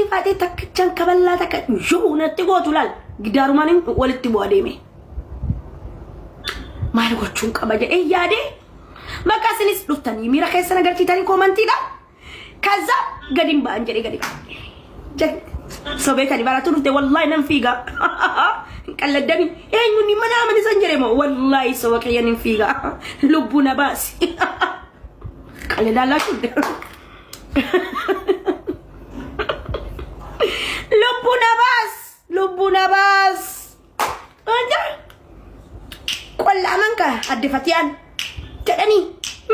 هاتي فاتي تكتشان كبلا تك جو نتيجو تلال قدارو مانين ولتي بواديمي ما نقول شونك أبجد إيه يا دي ما كاسنيس لفتني ميرا كيسنا قلتي تاني كومنتي دا كذا قديم بانجري قديم جد سبيك أنا براتو نفته والله ننفيقا كلا دني إيه يوني ما نعمل سنجري ما والله سواك يا ننفيقا لبونا باس كلا دالا كده لبونا باس أنجر كل أمانك الدفتيان جدني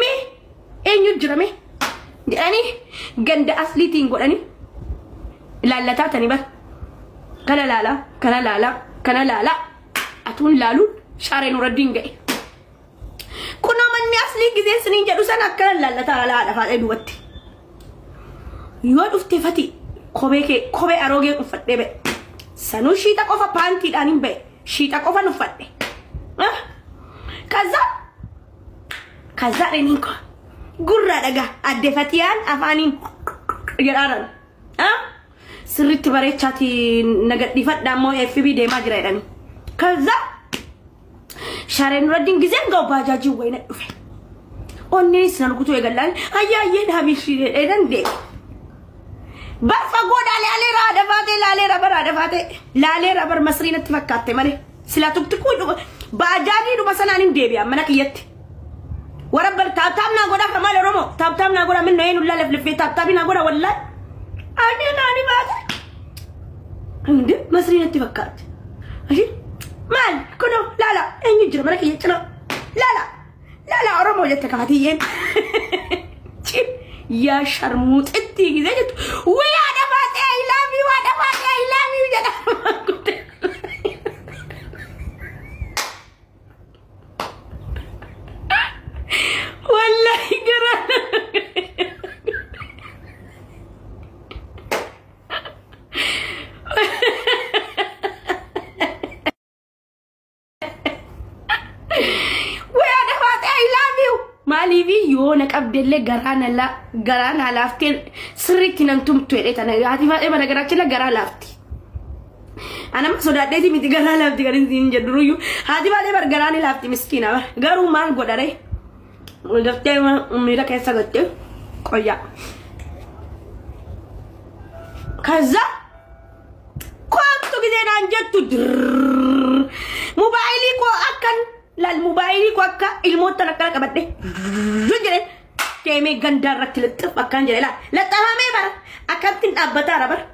مي إيه يجرى مي جدني جند أصلي تينقولني لا تاتني بس كنا لا أتون لالو شارين وردين جاي كنا من أصلي كذا سنين جدو سنة كنا لا تعالى فات دوتي يواد افتفتي كوبي أروجي أفتبه سنو شيتا كوفا بانتي دانين به شيتا كوفا نفتبه كذا رينيكو قرر دعا الدفتيان أفانين يرارن سرت بريتشاتي نقد دفت دامو FB دما جريداني كذا شارين ردين جزين غو باجاجي وين دفه اوني سنرغوتو يغلال هيا يدا بيشي ايدن دي برفا غودا لالي رادفاتي لالي ربر مسرين تفكاتي مالي سلا تكتكو باجاجي دو مسنانين ديبيا منك يت ورب تابتامنا غودا كمال رومو تابتامنا غودا من نوين ولا لفلفي تابتابينا غودا والله أنا بعد عندي مسرين تفكرت أجي مال كنو لا إني جرب مركي يتنا لا أرمو جتك هاتيين يا شرموت أنتي كذا جت ويا دفعتي I love you جدا والله قرر يونك أبدلة جرانا لافتين سرتي ننتم تويلت أنا هاتي ما إيه بنقرأ كلا جرا لافتي أنا ما صدقت دي ميت جرا لافتي كارين زين جدرويو هاتي ما إيه برجراني لافتي مسكينة جارو ما قدره ودفتة ما أميرا كيسا قدته كويا كذا كنت كده نانجت موبايلي كو أكن لا الموبايل كوكا الموت نكلا كبده جنجره كيمي غندار ركلت أكان جري لا تفهمي بار أكابتن أبدا ربر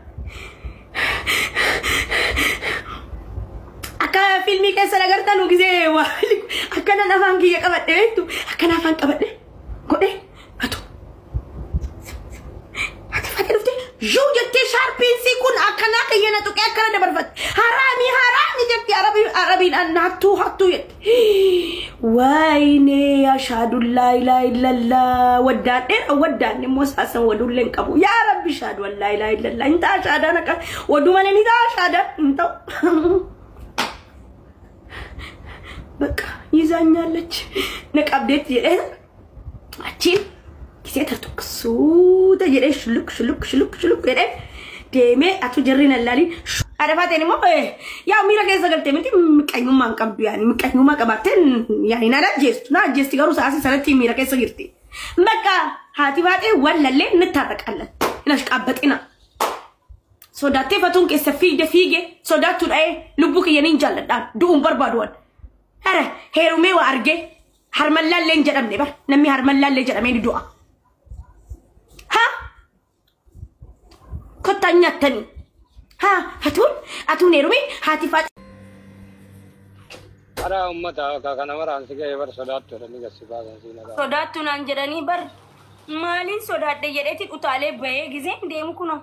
أكا فيلمي كيسا لغرتا نوكزي والي أكنا نفهم كي كبده تو أكنا نفهم كبده كده هاتو هاتي فاتي رفتي جو جتي شاربين سيكون أكنا كيانا تو كي أكنا دبرفت حرامي جتي عربي أناتو هاتو يت ويني أشهد لا إله إلا الله وداني موسى حسن ودولن كابو يا ربي شهد لا إله إلا الله أنت أشهد أنا ودومني أنت أشهد أنت بقى يزانيالك نك أبديت يرين أتين كسيتر تكسو تجري شلوك يرين ديمي أتو جرينا اللالي أرفعتني مو يا ميرا كيسا قلت ميتي مكانيو ما كبيو يعني مكانيو ما كبارتين يعني نا جست كارو ساسي سنتي ميرا كيسا قلتي مكا هاتي باتي ولا اللي نتارك ألا إناش كابتنا صداتي فتون كيسا فيجي صداتون أي لبوك ينين جالد دوم بربادوان هره هيرومي وارجي هرملا اللي نجرمني بر نمي هرملا اللي جرمني دعا ها كتانيا تاني ها هاتون نيرومي هاتي فات أنا أمتا كأنا مران سكير بر صدات ترني كسبا كنسينا صدات تنانجراني بر مالين صدات ديجرتي أطالع بيه جزين ديم كنا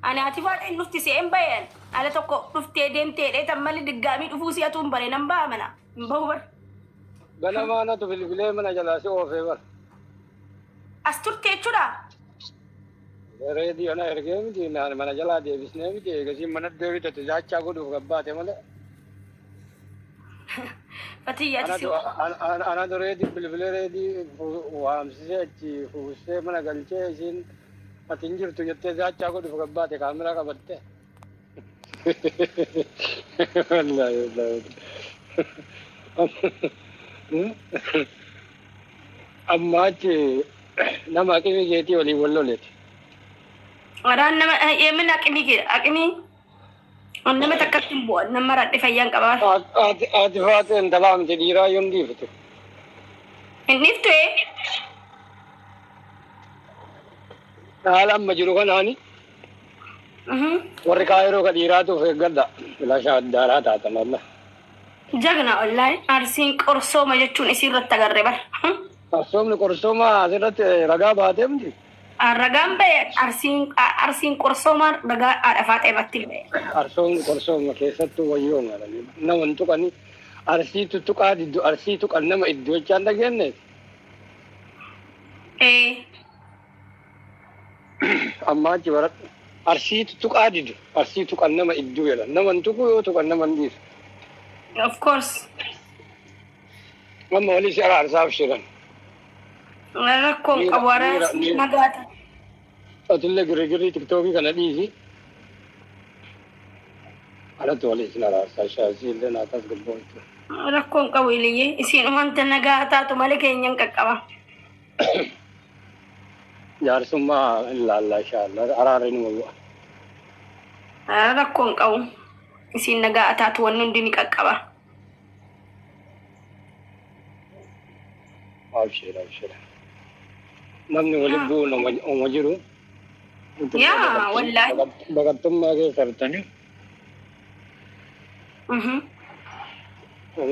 أنا أتفاد إنه تسيم بيان على تكو نفتي ديم تيري تمالي دقامي نفوسي أتوم بري نمبا منا مبور بنا ما أنا تفيلي منا جلاسي أو فيبر أستور تيجورا ريدي أنا إرجعي مدي منا جلا دي بسنة مدي كذي منا ديوي تتجاهل شاكو دو كبات ملا فتياتي أنا ريدي بلبل ريدي وامسي أجي فوسي منا قلتي زين atinjir tu jette zacha ko du gabbate kamera ka batte wallahi wallahi amma ce nama kimi ke ti wali wallo let aran nama yemin akimi ke akimi annama takattum bo nama radde fayyan qaba ati faate ndalam te dira yondi fitu nifto alam majru kanani warri kaayro ka dira tu fe gadda la shaadara ta tanalla jagna wallahi arsin qorso ma jechun isirrat tagarre bar asom ne qorso ma asirat raga baatem di ragam be arsin qorso ma raga adafat ebatil be arsom qorso ma kesattu wayyo ngala na wantu kani arsi tu qadi du arsi tu kannama iddu chanda genne amma ci warat arsi tu qadi du arsi tu kannama iddu yala na wantu ko yo tu kannama ndi of course amma wali si ara arsaf shiran rakon awara nagata atille gregori tiktoki kana disi ala to wali si ara arsaf shazi le na tas gabon rakon kawiliye isin umanta nagata to malike nyan kakaba yar summa illa allah insha allah ara renu wa rakon kaw isin nagata to wannan dini kakaba abshir namni wali bu no wajiru ya wallahi bagatum ma ke sartani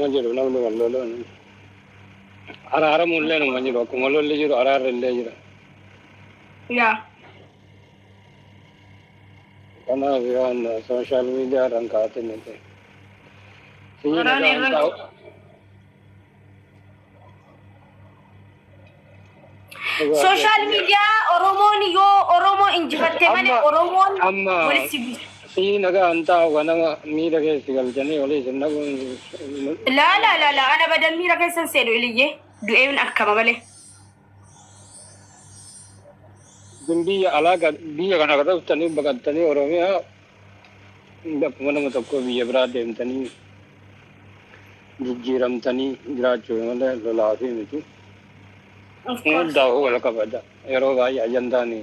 wajiru namni wallo ara mulle no wajiru ko wallo le jiru ara le jiru ya kana vian social media ran ka tene te social media oromon yo oromo injibatte mane oromon wali sibi si naga anta wana mi dage sigal jane wali jinna la ana badal mi rake san sedo iliye du even akama bale gumbi alaga biya kana kada tani bagatani oromia ndak mana matako biya brade tani jiram tani gracho wala lolafi mitu muda wala kabada ero ga ajanda ni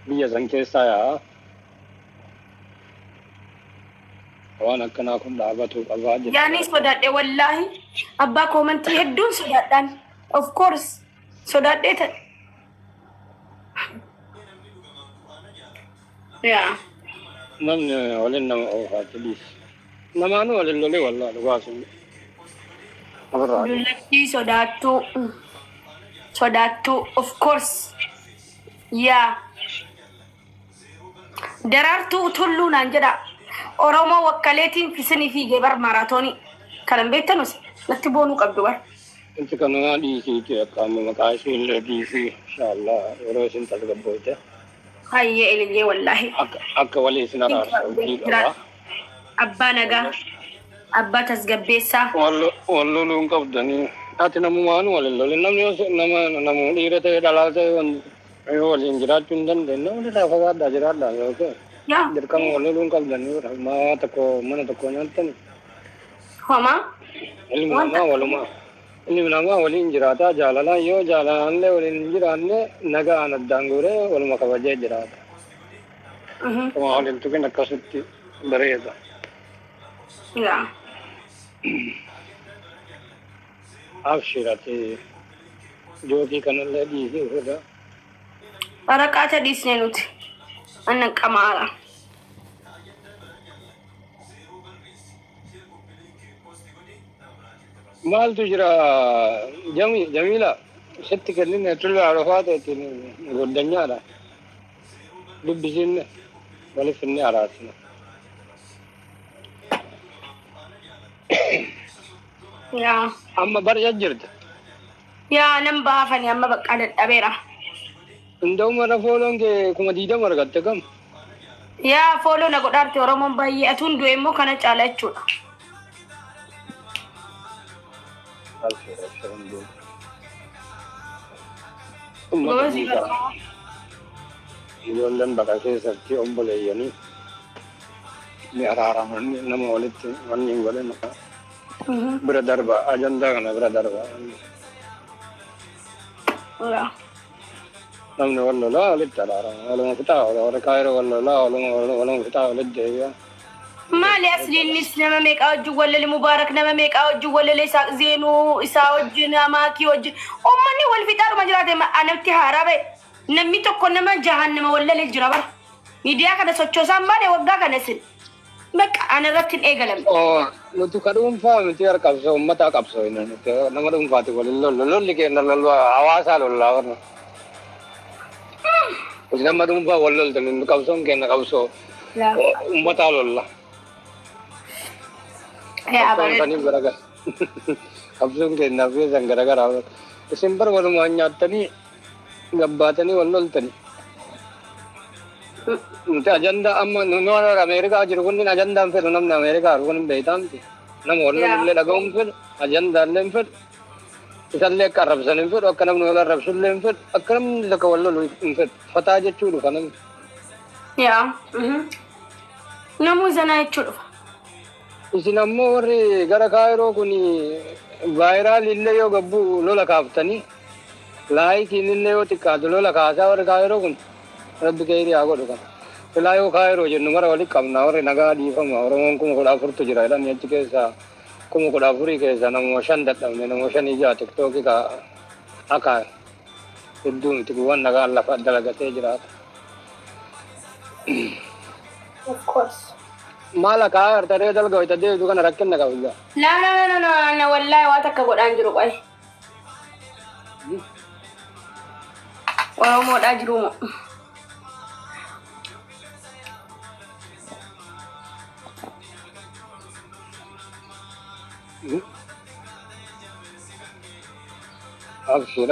biya sanke saya wana kana kun da abatu abaje yani sodade wallahi abba commenti heddun sodadan of course sodade ta ya nam ne wala nam o fatlis namanu wala lole wallahi wasu abara lulaki sodatu of course ya darartu tullu nanjada oromo wakaletin fisani fi gebar maratoni kalam betanus natibonu qabdu bar انت كنا دي سي كام مكاسي دي سي ان شاء الله روشن تلقبوته هاي اللي والله اك ولي سنرا abba naga abba tasgabbesa wallo lun qabdani atina mumanu wala lol namu direte dalate ayo walin jirat pindan denno da faga da jirat da okay ya dirkam wallo lun qabdani ma tako mana tako nantan homa ilmu nama walin jirata jalala yo jalalan le walin jiranne naga anadangure wal makawaje jirata to walin tuke nakasutti bareza ya abshirati jo ki kanale di hoda barakata disnenut annan kamara mal tujra jamila setti kalline tulla arafate tin godanyara dubbisin wala finne arasna ya amma bar yajirta ya nan ba fani amma bakka da dabera indau mara folonge kuma dida margatta kam ya folo na godarte oromon bayi atundu emmo kana chalachuda ijoolleen bakka keessatti obboleeyyanii ni araaraman nama walitti wanni hin godhan bira darba ajandaa kana bira darba namni wal lolaa walitti araarama waluma fitaa warra kaayiroo wal lolaa waluma fitaa walitti deebi'a. Maali asliinis nama meeqaa wajjin wallale Mubaarak nama meeqaa wajjin wallale Zeenuu isaa wajjin Amaakii wajjin ummanni wal fixaadhuma jiraate anatti haaraa ba'e namni tokko nama jahannama wallale jira bara miidiyaa kana sochoosaan baane waggaa kana sin bakka ana irratti hin eegalamne. Nuti ka dhuunfaa miti qabsoo uummataa qabsoo nama dhuunfaati waliin lolli keenya hawaasaa lollaa warra. Nama dhuunfaa wal loltan qabsoon keenya qabsoo uummataa lolla. Qabsoon keenya feesan garagaraa isin bar walumaan nyaattanii gabbaatanii wal loltanii. Nuti ajandaa amma nu Ameerikaa jiru kun ajandaan fedhu namni Ameerikaa jiru kun beektaamti. Nama wal lolillee dhaga'uun fedhu ajandaallee hin fedhu. Isallee akka arrabsan hin fedhu akka namni wal arrabsullee hin fedhu akka namni akka wal lolu hin fedhu fataa jechuu dhufa namni. Yaa namuu zanaa jechuu dhufa. Isin ammoo warri gara kaayiroo kun vaayiraalii illee yoo gabbuu lola kaaftanii laayikiin illee yoo xiqqaatu lola kaasaa warri kaayiroo kun rabbi keerii haa godhu kan. Silaa yoo kaayiroo jennu mara walitti qabna warri nagaa dhiifama Oromoon 14,000 jira jedhanii achi keessaa 14,000 keessaa nama 5 dadhabne nama 5 ijaa tiktookii ka akka hedduu miti waan nagaan lafa dalagatee jiraata. Of course. Maala kaa artaree dalga wayita deebitu kana rakkinna qabilla. La wallahi waa takka godhaan jiru qoy. Oromoodhaa jiru moo. Abshir.